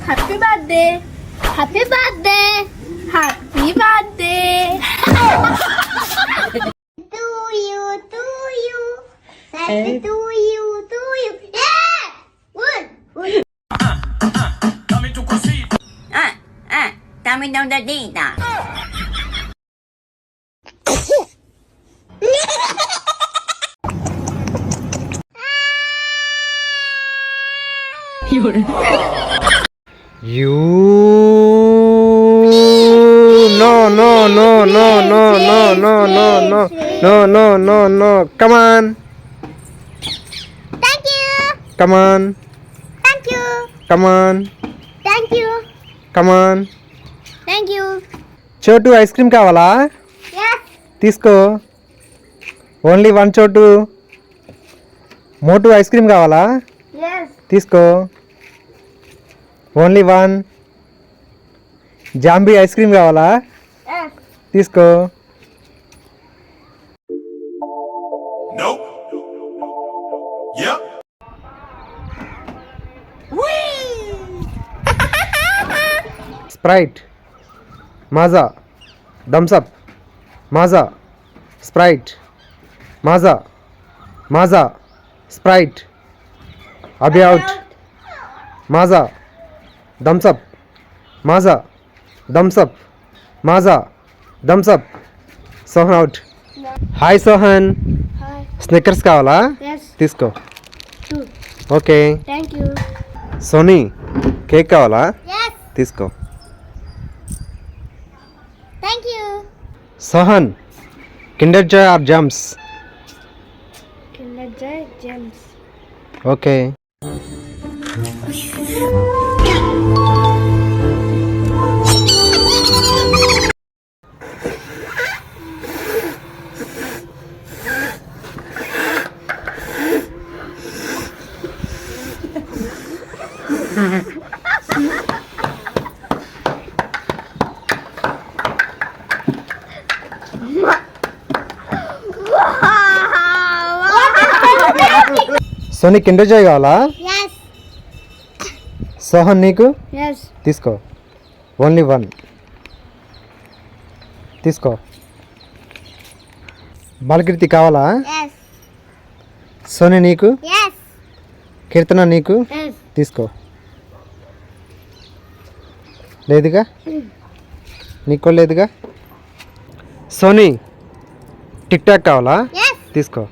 Happy birthday happy birthday happy birthday to you happy to you yeah wood Dame tu cosita. Dame una dadita. You no no no no no no no no no no no no no come on thank you come on thank you come on thank you come on thank you Chotu ice cream కావాలా yes తీసుకో only one Chotu Motu ice cream కావాలా yes తీసుకో only one zombie ice cream కావాలా yes తీసుకో Nope. Yep. Sprite Maaza Thums Up Maaza Sprite Maaza Maaza Sprite అబి out Maaza Thums Up Maaza Thums Up Maaza Thums Up Sohan out hi Sohan hi Snickers కావాలా yes తీసుకో two okay thank you Soni cake కావాలా yes తీసుకో thank you Sohan Kinder Joy or Gems Kinder Joy gems okay Soni Kinder Joy కావాలా yes Sohan నీకు yes తీసుకో only one తీసుకో బాలకీర్తి కావాలా yes Soni నీకు yes కీర్తన నీకు yes తీసుకో లేదుగా నీకు లేదుగా సోనీ టిక్ టాక్ కావాలా yes తీసుకో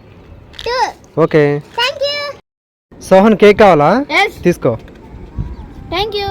two okay thank you Sohan cake కావాలా yes తీసుకో thank you